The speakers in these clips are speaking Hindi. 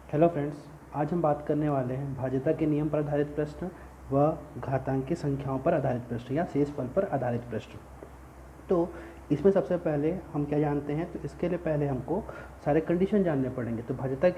हेलो फ्रेंड्स, आज हम बात करने वाले हैं भाज्यता के नियम पर आधारित प्रश्न व घातांकी संख्याओं पर आधारित प्रश्न या शेषफल पर आधारित प्रश्न। तो इसमें सबसे पहले हम क्या जानते हैं, तो इसके लिए पहले हमको सारे कंडीशन जानने पड़ेंगे। तो भाज्यता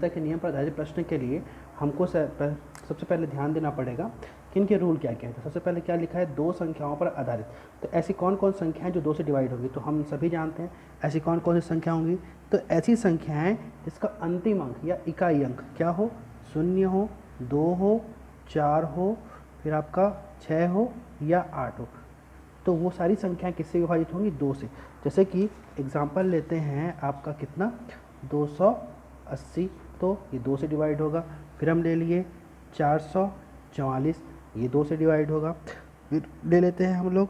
के नियम पर आधारित प्रश्न के लिए हमको सबसे पहले ध्यान देना पड़ेगा कि इनके रूल क्या क्या है। तो सबसे पहले क्या लिखा है, दो संख्याओं पर आधारित। तो ऐसी कौन कौन संख्याएं जो 2 से डिवाइड होगी, तो हम सभी जानते हैं ऐसी कौन कौन सी संख्या होंगी। तो ऐसी संख्याएं जिसका अंतिम अंक या इकाई अंक क्या हो, 0 हो, 2 हो, 4 हो, फिर आपका 6 हो या 8 हो। तो वो सारी संख्याएं किससे विभाजित होंगी, 2 से। जैसे कि एग्जाम्पल लेते हैं आपका कितना, 280, तो ये 2 से डिवाइड होगा। फिर हम ले लिए 444, ये 2 से डिवाइड होगा। फिर ले लेते हैं हम लोग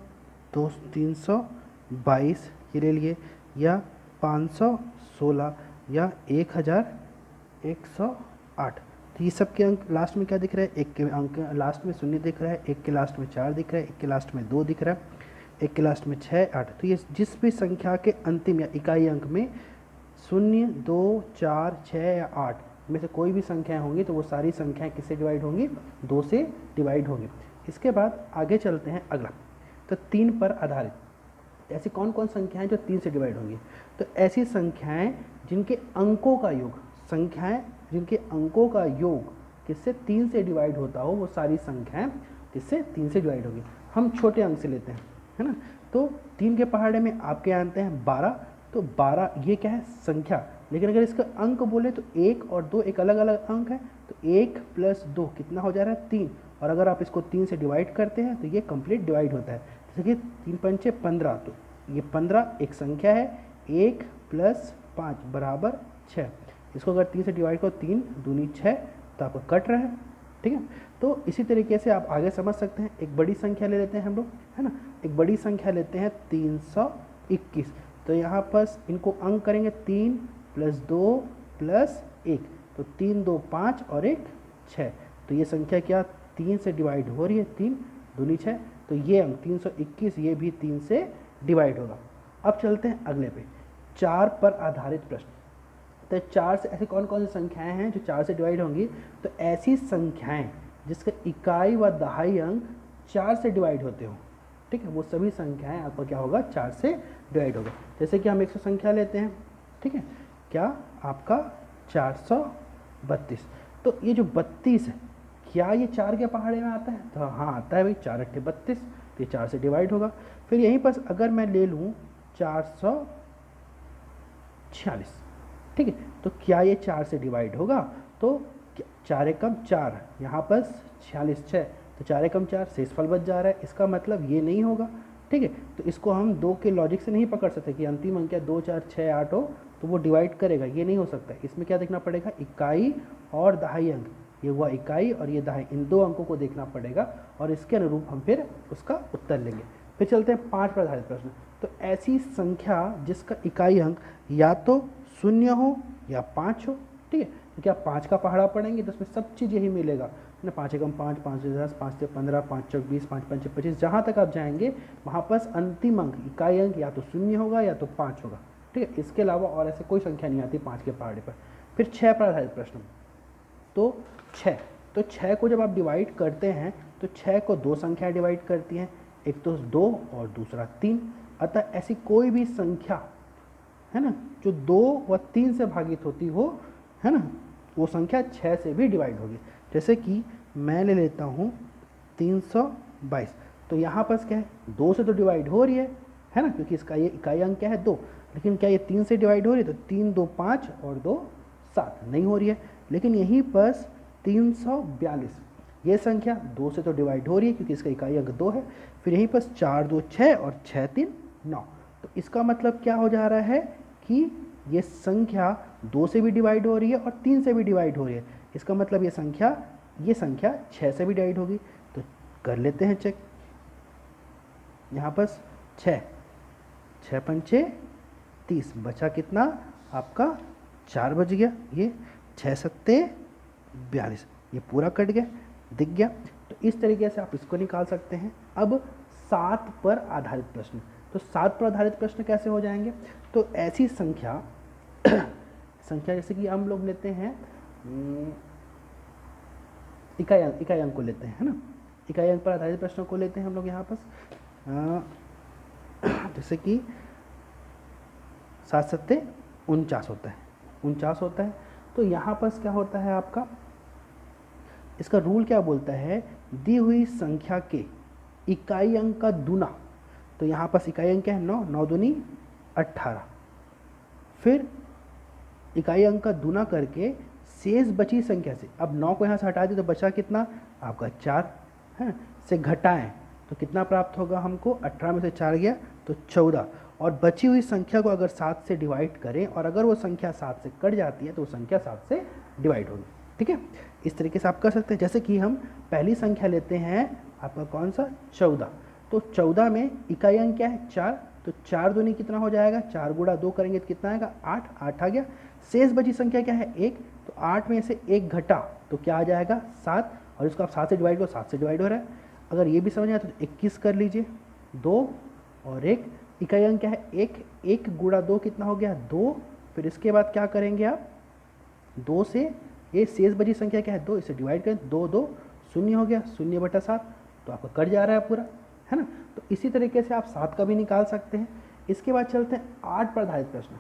322, ये ले लिए, या 516 या 1108। तो ये सब के अंक लास्ट में क्या दिख रहा है, एक के अंक लास्ट में 0 दिख रहा है, एक के लास्ट में 4 दिख रहा है, एक के लास्ट में 2 दिख रहा है, एक के लास्ट में 6, 8। तो ये जिस भी संख्या के अंतिम या इकाई अंक में 0, 2, 4, 6 या 8 में से कोई भी संख्याएं होंगी, तो वो सारी संख्याएं किससे डिवाइड होंगी, 2 से डिवाइड होंगी। इसके बाद आगे चलते हैं अगला, तो 3 पर आधारित। ऐसी कौन कौन संख्याएं जो 3 से डिवाइड होंगी, तो ऐसी संख्याएं जिनके अंकों का योग, किससे 3 से डिवाइड होता हो, वो सारी संख्याएं किससे 3 से डिवाइड होगी। हम छोटे अंक से लेते हैं, है ना। तो 3 के पहाड़े में आपके आते हैं 12। तो 12 ये क्या है, संख्या। लेकिन अगर इसका अंक बोले तो 1 और 2 एक अलग अलग अंक है। तो 1 + 2 कितना हो जा रहा है, 3। और अगर आप इसको 3 से डिवाइड करते हैं तो ये कंप्लीट डिवाइड होता है। जैसे कि 3 पंचे 15, तो ये 15 एक संख्या है। 1 + 5 = 6। इसको अगर 3 से डिवाइड करो, 3 दूनी 6, तो आपको कट रहा है, ठीक है। तो इसी तरीके से आप आगे समझ सकते हैं। एक बड़ी संख्या ले लेते हैं हम लोग, है ना। एक बड़ी संख्या लेते हैं 321। तो यहाँ पर इनको अंक करेंगे 3 + 2 + 1, तो 3 2 5 और 1 6। तो ये संख्या क्या 3 से डिवाइड हो रही है, 3 दूनी 6। तो ये अंक 321 ये भी 3 से डिवाइड होगा। अब चलते हैं अगले पे, 4 पर आधारित प्रश्न। तो 4 से ऐसी कौन कौन सी संख्याएं हैं जो 4 से डिवाइड होंगी, तो ऐसी संख्याएं जिसका इकाई व दहाई अंक 4 से डिवाइड होते हो, ठीक है, वो सभी संख्याएं आपका क्या होगा, 4 से डिवाइड होगा। जैसे कि हम 100 संख्या लेते हैं, ठीक है, क्या आपका 432। तो ये जो 32 है, क्या ये 4 के पहाड़े में आता है, तो हाँ आता है भाई, 4 × 32, तो ये 4 से डिवाइड होगा। फिर यहीं पर अगर मैं ले लूँ 446, ठीक है, तो क्या ये 4 से डिवाइड होगा, तो 4 एकम 4, यहाँ पर 46 6, तो 4 एकम 4 शेषफल बच जा रहा है। इसका मतलब ये नहीं होगा, ठीक है। तो इसको हम 2 के लॉजिक से नहीं पकड़ सकते कि अंतिम अंक क्या 2 4 6 8 हो तो वो डिवाइड करेगा, ये नहीं हो सकता। इसमें क्या देखना पड़ेगा, इकाई और दहाई अंक, ये हुआ इकाई और ये दहाई, इन 2 अंकों को देखना पड़ेगा और इसके अनुरूप हम फिर उसका उत्तर लेंगे। फिर चलते हैं 5 पर आधारित प्रश्न। तो ऐसी संख्या जिसका इकाई अंक या तो 0 हो या 5 हो, ठीक है। तो क्या 5 का पहाड़ा पढ़ेंगे तो उसमें सब चीज़ यही मिलेगा ना, 5 एकम 5, 5 से 10, 5 से 15, 5 चौक 20, 5 पंचे 25, जहाँ तक आप जाएंगे वहाँ पर अंतिम अंक इकाई अंक या तो 0 होगा या तो 5 होगा, ठीक है। इसके अलावा और ऐसे कोई संख्या नहीं आती 5 के पहाड़े पर। फिर 6 पर आधारित प्रश्न, तो 6 को जब आप डिवाइड करते हैं तो 6 को 2 संख्याएं डिवाइड करती हैं, एक तो 2 और दूसरा 3। अतः ऐसी कोई भी संख्या, है ना, जो 2 व 3 से भागित होती हो, है ना, वो संख्या 6 से भी डिवाइड होगी। जैसे कि मैं ले लेता हूँ 322। तो यहाँ पर क्या है, 2 से तो डिवाइड हो रही है ना, क्योंकि इसका ये इकाई अंक क्या है 2। लेकिन क्या ये 3 से डिवाइड हो रही है, तो 3 2 5 और 2 7 नहीं हो रही है। लेकिन यहीं पर 342, ये संख्या 2 से तो डिवाइड हो रही है क्योंकि इसका इकाई अंक 2 है। फिर यहीं पर 4 2 6 और 6 3 9। तो इसका मतलब क्या हो जा रहा है कि ये संख्या 2 से भी डिवाइड हो रही है और 3 से भी डिवाइड हो रही है। इसका मतलब ये संख्या 6 से भी डिवाइड होगी। तो कर लेते हैं चेक। यहाँ पर 6 पंचे 30, बचा कितना आपका 4 बच गया, ये 6 सत्ते 42, ये पूरा कट गया, दिख गया। तो इस तरीके से आप इसको निकाल सकते हैं। अब 7 पर आधारित प्रश्न, तो 7 पर आधारित प्रश्न कैसे हो जाएंगे, तो ऐसी संख्या संख्या जैसे कि हम लोग लेते हैं इकाई अंक को लेते हैं, है ना, इकाई अंक पर आधारित प्रश्नों को लेते हैं हम लोग यहाँ पर। जैसे कि 7 सत्ते 49 होता है, 49 होता है। तो यहाँ पर क्या होता है आपका, इसका रूल क्या बोलता है, दी हुई संख्या के इकाई अंक का दूना। तो यहाँ पर इकाई अंक क्या है 9, 9 दूनी 18, फिर इकाई अंक का दूना करके शेष बची संख्या से, अब 9 को यहाँ से हटा दें तो बचा कितना आपका 4 है, से घटाएं तो कितना प्राप्त होगा हमको, 18 में से 4 गया तो 14, और बची हुई संख्या को अगर 7 से डिवाइड करें और अगर वो संख्या 7 से कट जाती है तो वो संख्या 7 से डिवाइड होगी। ठीक है, इस तरीके से आप कर सकते हैं। जैसे कि हम पहली संख्या लेते हैं आपका कौन सा 14, तो 14 में इकाई अंक क्या है 4, तो 4 दूनी कितना हो जाएगा, 4 गुणा 2 करेंगे तो कितना आएगा 8, 8 आ गया। शेष बची संख्या क्या है 1, तो 8 में से 1 घटा तो क्या आ जाएगा 7, और इसको आप 7 से डिवाइड करो, 7 से डिवाइड हो रहा है। अगर ये भी समझ आए तो 21 कर लीजिए, 2 और 1, इकाई अंक क्या है 1, 1 गुणा 2 कितना हो गया 2, फिर इसके बाद क्या करेंगे आप 2 से ये शेष बची संख्या क्या है 2, इसे डिवाइड करें, 2 2 0 हो गया, 0/7, तो आपका कट जा रहा है पूरा, है ना। तो इसी तरीके से आप 7 का भी निकाल सकते हैं। इसके बाद चलते हैं 8 पर आधारित प्रश्न।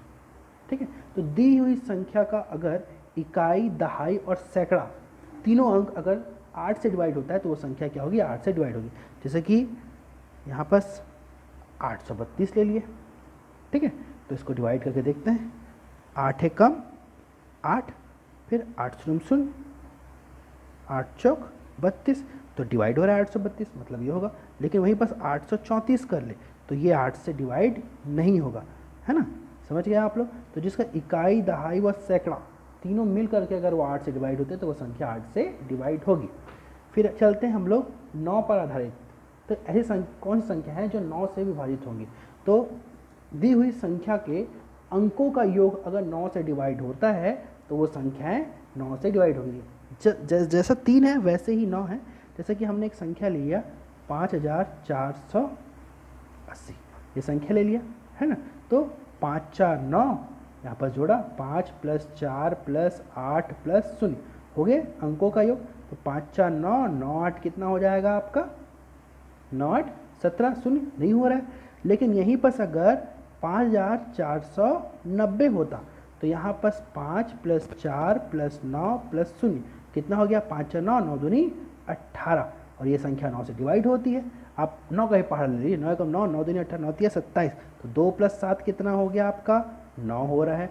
ठीक है, तो दी हुई संख्या का अगर इकाई, दहाई और सैकड़ा तीनों अंक अगर 8 से डिवाइड होता है तो वो संख्या क्या होगी 8 से डिवाइड होगी। जैसे कि यहाँ पर 832 ले लिए, ठीक है, तो इसको डिवाइड करके देखते हैं, 8 है कम 8, फिर 8 शून्य शून्य, 8 चौक 32, तो डिवाइड हो रहा है 832, मतलब ये होगा। लेकिन वहीं पर 834 कर ले तो ये 8 से डिवाइड नहीं होगा, है ना, समझ गए आप लोग। तो जिसका इकाई, दहाई व सैकड़ा तीनों मिल करके अगर वो 8 से डिवाइड होते हैं तो वो संख्या 8 से डिवाइड होगी। फिर चलते हैं हम लोग 9 पर आधारित। तो ऐसी कौन सी संख्या है जो 9 से विभाजित होंगी, तो दी हुई संख्या के अंकों का योग अगर 9 से डिवाइड होता है तो वो संख्याएं 9 से डिवाइड होंगी। जैसा 3 है वैसे ही 9 है। जैसे कि हमने एक संख्या ले लिया 5480, ये संख्या ले लिया, है ना, तो 5 4 9, यहाँ पर जोड़ा 5 + 4 + 8 + 0 हो गए अंकों का योग। तो 5 4 9, 9 8 कितना हो जाएगा आपका 9 8 17, 0 नहीं हो रहा है। लेकिन यहीं पर अगर 5490 होता तो यहाँ पर 5 + 4 + 9 + 0 कितना हो गया 5 4 9, 9 दूनी 18, और ये संख्या 9 से डिवाइड होती है। आप 9 का ही पहाड़ ले लीजिए, 9 कम 9, 9 दूनी 18, 9 तिया 27, तो 2 + 7 कितना हो गया आपका 9 हो रहा है,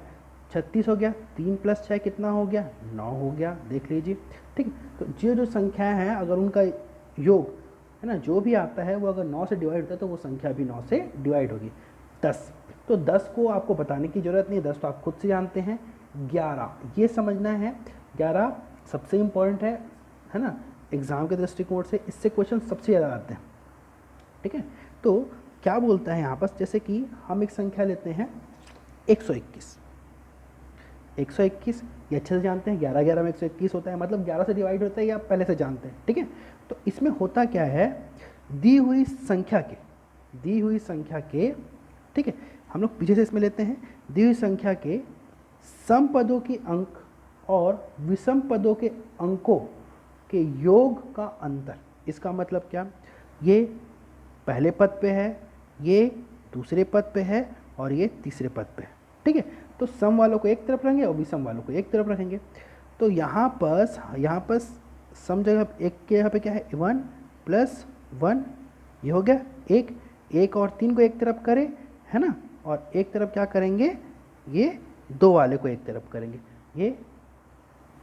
36 हो गया, 3 + 6 कितना हो गया 9 हो गया, देख लीजिए। ठीक, तो जो संख्याएं हैं अगर उनका योग है ना जो भी आता है वो अगर 9 से डिवाइड होता है तो वो संख्या भी 9 से डिवाइड होगी। 10, तो 10 को आपको बताने की ज़रूरत नहीं, 10 तो आप खुद से जानते हैं। 11 ये समझना है, 11 सबसे इम्पॉर्टेंट है ना एग्ज़ाम के दृष्टिकोण से, इससे क्वेश्चन सबसे ज़्यादा आते हैं। ठीक है, तो क्या बोलता है यहाँ पर, जैसे कि हम एक संख्या लेते हैं 121, 121 ये अच्छे से जानते हैं, 11 11 में 121 होता है, मतलब 11 से डिवाइड होता है, ये आप पहले से जानते हैं। ठीक है, तो इसमें होता क्या है, दी हुई संख्या के ठीक है, हम लोग पीछे से इसमें लेते हैं, दी हुई संख्या के सम पदों के अंक और विषम पदों के अंकों के योग का अंतर। इसका मतलब क्या, ये पहले पद पे है, ये दूसरे पद पे है और ये तीसरे पद पे है। ठीक है, तो सम वालों को एक तरफ रखेंगे और विषम वालों को एक तरफ रखेंगे। तो यहाँ पर सम जगह एक के यहाँ पे क्या है 1 + 1, ये हो गया 1, 1 और 3 को एक तरफ करें, है ना, और एक तरफ क्या करेंगे, ये 2 वाले को एक तरफ करेंगे। ये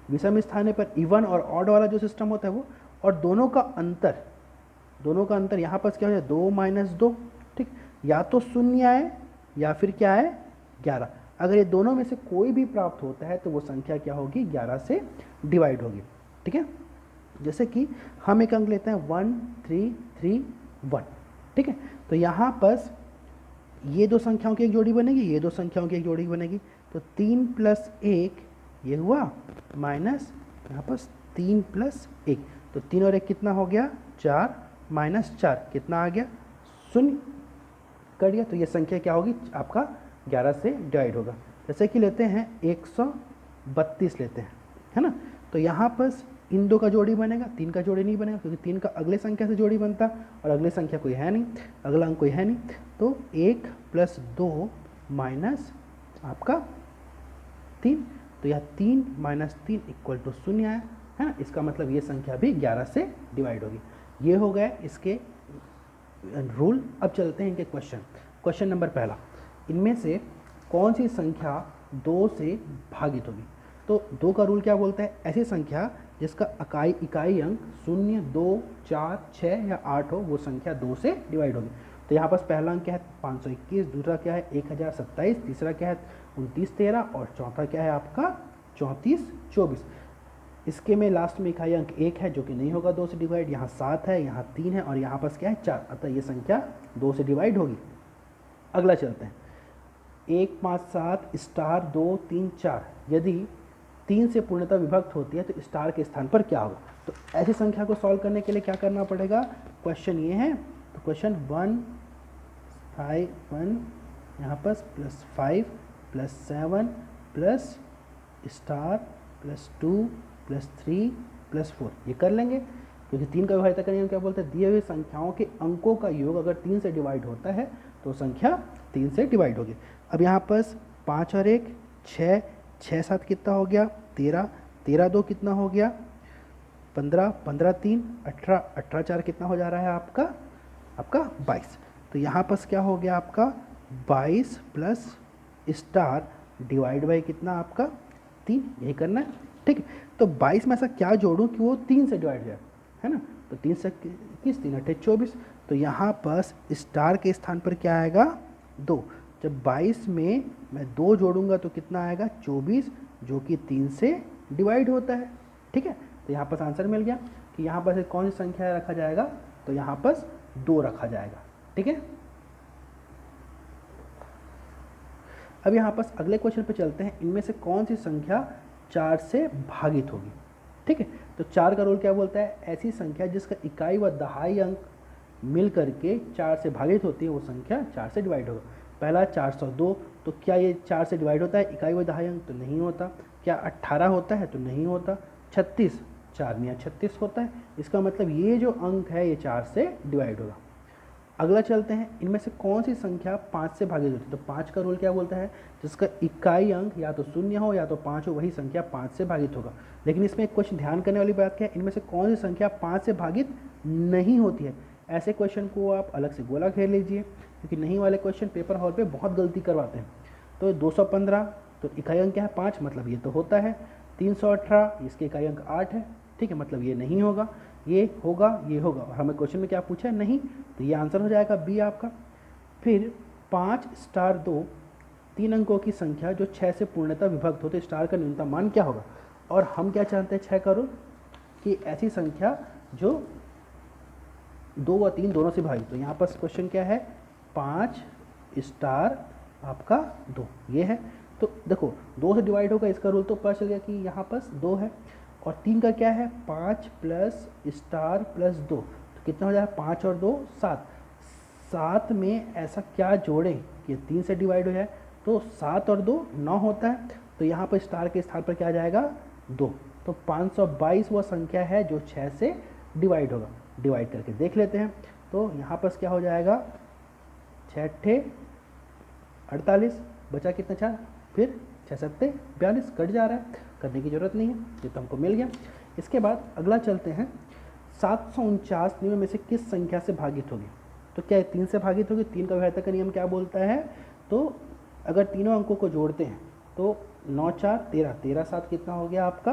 विषम स्थान पर इवन और ऑड वाला जो सिस्टम होता है वो, और दोनों का अंतर यहाँ पर क्या हो जाए 2 - 2। ठीक, या तो 0 आए या फिर क्या है 11। अगर ये दोनों में से कोई भी प्राप्त होता है तो वो संख्या क्या होगी 11 से डिवाइड होगी। ठीक है, जैसे कि हम एक अंक लेते हैं 1 3 3 1। ठीक है, तो यहाँ पर ये दो संख्याओं की एक जोड़ी बनेगी, ये दो संख्याओं की एक जोड़ी बनेगी, तो 3 + 1 ये हुआ माइनस यहाँ पर 3 + 1, तो 3 और 1 कितना हो गया 4, -4 कितना आ गया 0 कर दिया। तो ये संख्या क्या होगी आपका 11 से डिवाइड होगा। जैसे कि लेते हैं 132 लेते हैं, है ना। तो यहाँ पर इन दो का जोड़ी बनेगा, 3 का जोड़ी नहीं बनेगा, क्योंकि 3 का अगले संख्या से जोड़ी बनता और अगले संख्या कोई है नहीं, अगला अंक कोई है नहीं। तो 1 + 2 माइनस आपका 3, तो यह 3 - 3 = 0 है ना। इसका मतलब ये संख्या भी 11 से डिवाइड होगी। ये हो गए इसके रूल। अब चलते हैं इनके क्वेश्चन नंबर पहला, इनमें से कौन सी संख्या 2 से भागित होगी। तो 2 का रूल क्या बोलता है, ऐसी संख्या जिसका इकाई अंक 0, 2, 4, 6 या 8 हो, वो संख्या 2 से डिवाइड होगी। तो यहाँ पास पहला अंक क्या है 521, दूसरा क्या है 1027, तीसरा क्या है 2913 और चौथा क्या है आपका 3424। इसके में लास्ट में इकाई अंक 1 है जो कि नहीं होगा 2 से डिवाइड, यहाँ 7 है, यहाँ 3 है और यहाँ पास क्या है 4, अतः ये संख्या 2 से डिवाइड होगी। अगला चलते हैं 1, 5, 7 स्टार 2, 3, 4 यदि 3 से पूर्णतः विभक्त होती है तो स्टार के स्थान पर क्या होगा। तो ऐसी संख्या को सॉल्व करने के लिए क्या करना पड़ेगा, क्वेश्चन ये है। तो क्वेश्चन 1 5 1 यहाँ पर +5 +7 प्लस स्टार +2 +3 +4 ये कर लेंगे, क्योंकि 3 का विभाज्यता का नियम क्या बोलता है, दिए हुए संख्याओं के अंकों का योग अगर 3 से डिवाइड होता है तो संख्या 3 से डिवाइड होगी। अब यहाँ पर 5 और 1 6, 6 7 कितना हो गया 13, 13 2 कितना हो गया 15, 15 3 18, 18 4 कितना हो जा रहा है आपका 22। तो यहाँ पर क्या हो गया आपका 22 प्लस स्टार डिवाइड बाई कितना आपका 3, यही करना है, ठीक है। तो 22 में ऐसा क्या जोड़ूं कि वो 3 से डिवाइड जाए, है ना। तो 3 से 21, 3 8 24, तो यहाँ पर स्टार के स्थान पर क्या आएगा 2। जब 22 में मैं 2 जोड़ूंगा तो कितना आएगा 24, जो कि 3 से डिवाइड होता है, ठीक है। तो यहाँ पर आंसर मिल गया कि यहाँ पर कौन सी संख्या रखा जाएगा, तो यहाँ पर 2 रखा जाएगा, ठीक है। अब यहाँ पर अगले क्वेश्चन पे चलते हैं, इनमें से कौन सी संख्या 4 से भागित होगी, ठीक है। तो 4 का रूल क्या बोलता है, ऐसी संख्या जिसका इकाई व दहाई अंक मिल करके 4 से भागित होती है वो संख्या 4 से डिवाइड होगा। पहला 402, तो क्या ये 4 से डिवाइड होता है इकाई व दहाई अंक, तो नहीं होता। क्या 18 होता है, तो नहीं होता। 36, 4 मियाँ 36 होता है, इसका मतलब ये जो अंक है ये 4 से डिवाइड होगा। अगला चलते हैं, इनमें से कौन सी संख्या 5 से भागित होती है। तो 5 का रूल क्या बोलता है, जिसका इकाई अंक या तो 0 हो या तो 5 हो, वही संख्या 5 से भागित होगा। लेकिन इसमें एक क्वेश्चन ध्यान करने वाली बात क्या है, इनमें से कौन सी संख्या 5 से भागित नहीं होती है। ऐसे क्वेश्चन को आप अलग से गोला घेर लीजिए, क्योंकि नहीं वाले क्वेश्चन पेपर हॉल पे बहुत गलती करवाते हैं। तो 215, तो इकाई अंक क्या है 5, मतलब ये तो होता है। 318, इसके इकाई अंक 8 है, ठीक है, मतलब ये नहीं होगा। ये होगा, ये होगा, और हमें क्वेश्चन में क्या पूछा है नहीं, तो ये आंसर हो जाएगा बी आपका। फिर 5 स्टार 2 3 अंकों की संख्या जो 6 से पूर्णतः विभक्त होते, स्टार का न्यूनतम मान क्या होगा। और हम क्या चाहते हैं 6 का रूल, कि ऐसी संख्या जो 2 व 3 दोनों से भाई। तो यहाँ पर क्वेश्चन क्या है 5 स्टार आपका 2, ये है। तो देखो 2 से डिवाइड होगा, इसका रूल तो पता चल गया कि यहाँ पर 2 है। और 3 का क्या है 5 प्लस स्टार प्लस 2, तो कितना हो जाएगा 5 और 2 7। 7 में ऐसा क्या जोड़ें कि 3 से डिवाइड हो जाए, तो 7 और 2 9 होता है। तो यहाँ पर स्टार के स्थान पर क्या आ जाएगा 2। तो 522 वो संख्या है जो 6 से डिवाइड होगा। डिवाइड करके देख लेते हैं, तो यहाँ पर क्या हो जाएगा 6 48, बचा कितना 4, फिर 6 7 42, कट जा रहा है, करने की ज़रूरत नहीं है, ये तो हमको मिल गया। इसके बाद अगला चलते हैं 749 निम्न में से किस संख्या से भागित होगी। तो क्या 3 से भागित होगी। 3 का विभाज्यता का नियम क्या बोलता है, तो अगर तीनों अंकों को जोड़ते हैं तो 9 4 13, 13 7 कितना हो गया आपका,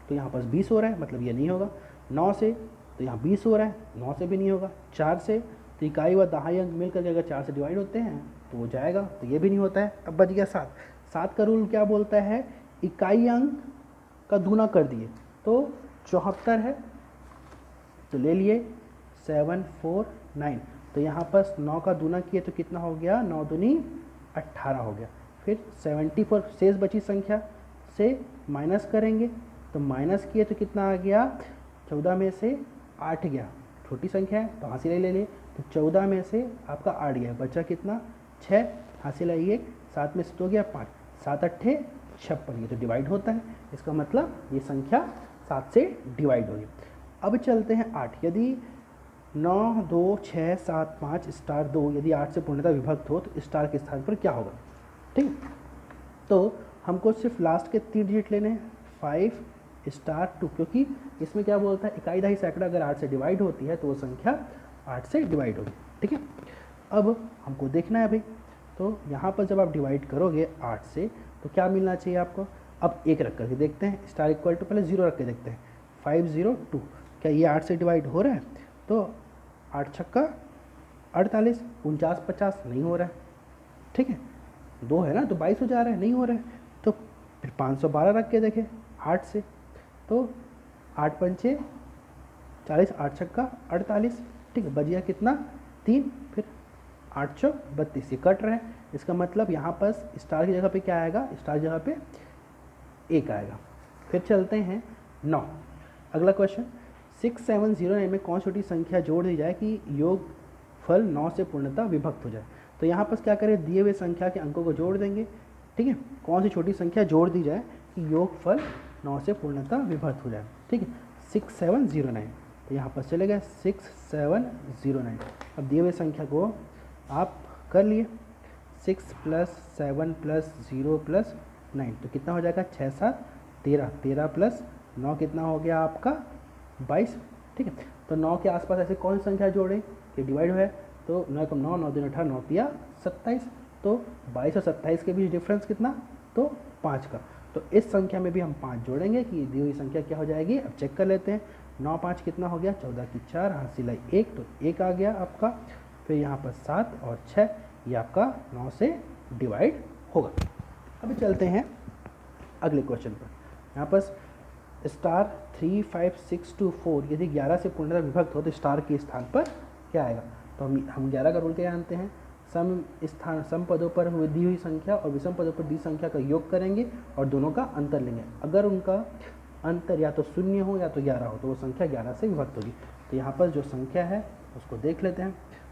तो यहाँ पर 20 हो रहा है, मतलब ये नहीं होगा। 9 से तो यहाँ 20 हो रहा है, 9 से भी नहीं होगा। 4 से तो इकाई व दहाई अंक मिल करके अगर 4 से डिवाइड होते हैं तो वो जाएगा, तो ये भी नहीं होता है। अब बच गया 7। 7 का रूल क्या बोलता है, इकाई अंक का दूना कर दिए, तो 74 है, तो ले लिए 749। तो यहाँ पर 9 का दूना किए तो कितना हो गया 9 दूनी 18 हो गया। फिर 74 शेष बची संख्या से माइनस करेंगे, तो माइनस किए तो कितना आ गया 14 में से 8 गया, छोटी संख्या है तो हासिल ले लिए, तो 14 में से आपका 8 गया, बचा कितना 6, हासिल आई 1, 7 में से 2 गया 5, 7 अट्ठे 56, ये तो डिवाइड होता है, इसका मतलब ये संख्या 7 से डिवाइड होगी। अब चलते हैं 8, यदि 9 2 6 7 5 स्टार 2 यदि 8 से पूर्णतः विभक्त हो तो स्टार के स्थान पर क्या होगा, ठीक है। तो हमको सिर्फ लास्ट के 3 डिजिट लेने हैं, 5 स्टार 2, क्योंकि इसमें क्या बोलता है इकाई दहाई सैकड़ा अगर 8 से डिवाइड होती है तो वो संख्या 8 से डिवाइड होगी, ठीक है। अब हमको देखना है भाई, तो यहाँ पर जब आप डिवाइड करोगे 8 से तो क्या मिलना चाहिए आपको। अब 1 रख करके देखते हैं, स्टार इक्वल टू पहले 0 रख के देखते हैं, 502, क्या ये 8 से डिवाइड हो रहा है, तो 8 छक्का 48, 49 50 नहीं हो रहा है, ठीक है, 2 है ना तो 22 हो जा रहा है, नहीं हो रहा है, तो फिर 512 रख के देखें 8 से, तो 8 पंचे 40, 8 छक्का 48, ठीक है, बच गया कितना 3, फिर 8 चौक 32, ये कट रहे हैं, इसका मतलब यहाँ पर स्टार की जगह पे क्या आएगा, स्टार की जगह पे 1 आएगा। फिर चलते हैं 9, अगला क्वेश्चन, 6709 में कौन छोटी संख्या जोड़ दी जाए कि योगफल 9 से पूर्णतः विभक्त हो जाए। तो यहाँ पर क्या करें, दिए हुए संख्या के अंकों को जोड़ देंगे, ठीक है, कौन सी छोटी संख्या जोड़ दी जाए कि योगफल 9 से पूर्णतः विभक्त हो जाए, ठीक है, 6709, तो यहाँ पर चले गए 6709। अब दिए हुए संख्या को आप कर लिए, 6 + 7 + 0 + 9, तो कितना हो जाएगा 6 7 13, 13 + 9 कितना हो गया आपका 22, ठीक है। तो 9 के आसपास ऐसे कौन सी संख्या जोड़ें कि डिवाइड है, तो 9 × 9, 9 × 2 = 18, 9 × 3 = 27, तो 22 और 27 के बीच डिफरेंस कितना, तो 5 का, तो इस संख्या में भी हम 5 जोड़ेंगे कि दी हुई संख्या क्या हो जाएगी। अब चेक कर लेते हैं, 9 5 कितना हो गया, 14 की 4, हाथ सिलाई 1, तो 1 आ गया आपका, फिर यहाँ पर 7 और 6, ये आपका 9 से डिवाइड होगा। अभी चलते हैं अगले क्वेश्चन पर, यहाँ पर स्टार 3 5 6 2 4 यदि 11 से पूर्णतः विभक्त हो तो स्टार के स्थान पर क्या आएगा। तो हम 11 का रूल क्या जानते हैं, सम पदों पर दी हुई संख्या और विषम पदों पर दी संख्या का योग करेंगे और दोनों का अंतर लेंगे, अगर उनका अंतर या तो 0 हो या तो 11 हो तो वो संख्या 11 से विभक्त होगी। तो यहाँ पर जो संख्या है उसको देख लेते हैं,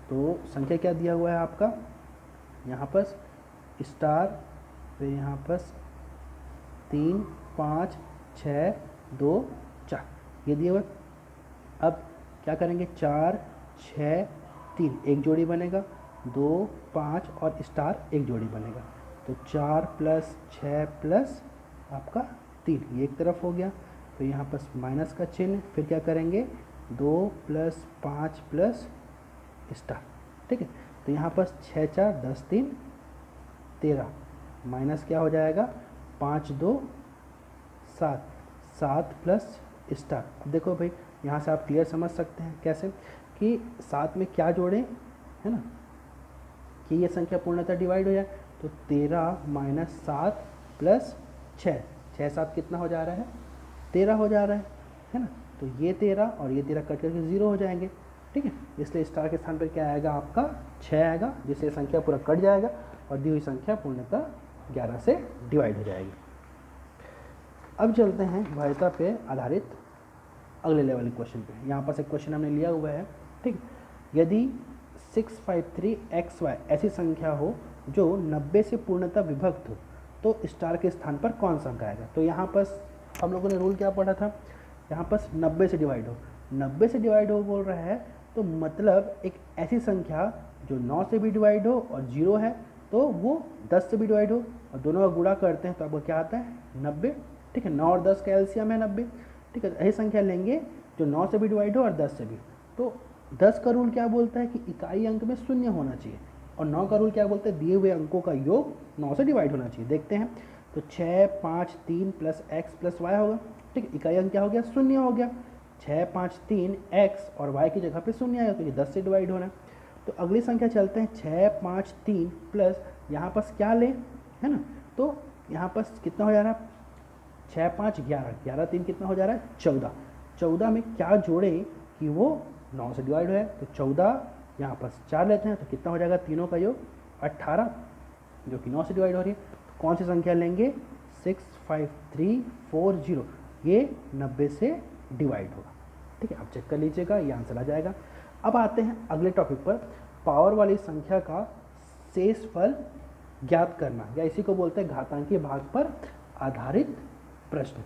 तो संख्या क्या दिया हुआ है आपका, यहाँ पर स्टार, फिर यहाँ पर 3 5 6 2 4 ये दिया हुआ। अब क्या करेंगे, 4 6 3 एक जोड़ी बनेगा, 2 5 और स्टार एक जोड़ी बनेगा, तो 4 + 6 + आपका 3 ये एक तरफ हो गया, फिर यहाँ पर माइनस का चिन्ह, फिर क्या करेंगे 2 + 5 + स्टार, ठीक है। तो यहाँ पर 6 4 10 3 13, माइनस क्या हो जाएगा 5 2 7, 7 + स्टार। अब देखो भाई यहाँ से आप क्लियर समझ सकते हैं कैसे, कि 7 में क्या जोड़ें, है ना, कि ये संख्या पूर्णतः डिवाइड हो जाए, तो 13 - 7 + 6, 6 7 कितना हो जा रहा है 13 हो जा रहा है ना, तो ये 13 और ये 13 कट करके 0 हो जाएंगे, ठीक है, इसलिए स्टार के स्थान पर क्या आएगा आपका 6 आएगा, जिससे संख्या पूरा कट जाएगा और दी हुई संख्या पूर्णतः 11 से डिवाइड हो जाएगी। अब चलते हैं वैधता पे आधारित अगले लेवल के क्वेश्चन पे। यहाँ पर एक क्वेश्चन हमने लिया हुआ है, ठीक, यदि 653xy ऐसी संख्या हो जो 90 से पूर्णतः विभक्त हो तो स्टार के स्थान पर कौन सा अंक आएगा। तो यहाँ पर हम लोगों ने रूल क्या पढ़ा था, यहाँ पर 90 से डिवाइड हो, 90 से डिवाइड हो बोल रहा है, तो मतलब एक ऐसी संख्या जो 9 से भी डिवाइड हो और 0 है, तो वो 10 से भी डिवाइड हो और दोनों का गुणा करते हैं तो आपको क्या आता है 90, ठीक है, 9 और 10 का एलसीएम है 90, ठीक है। ऐसी संख्या लेंगे जो 9 से भी डिवाइड हो और 10 से भी, तो 10 का रूल क्या बोलता है कि इकाई अंक में 0 होना चाहिए, और 9 का रूल क्या बोलता है दिए हुए अंकों का योग 9 से डिवाइड होना चाहिए। देखते हैं, तो 6 5 3 + x + y होगा, ठीक, इकाई अंक क्या हो गया 0 हो गया, 6 5 3 x और y की जगह पे 0 आएगा, तो ये 10 से डिवाइड होना है। तो अगली संख्या चलते हैं, 6 5 3 प्लस यहाँ पर क्या लें, है ना, तो यहाँ पर कितना हो जा रहा है 6 5 11, 11 3 कितना हो जा रहा है 14, 14 में क्या जोड़ें कि वो 9 से डिवाइड है, तो 14 यहाँ पर 4 लेते हैं तो कितना हो जाएगा तीनों का योग 18, जो कि 9 से डिवाइड हो रही है। तो कौन सी संख्या लेंगे 6 5 3 4 0, ये 90 से डिवाइड होगा, ठीक है, आप चेक कर लीजिएगा, ये आंसर आ जाएगा। अब आते हैं अगले टॉपिक पर, पावर वाली संख्या का शेषफल ज्ञात करना, या इसी को बोलते हैं घातांकीय भाग पर आधारित प्रश्न।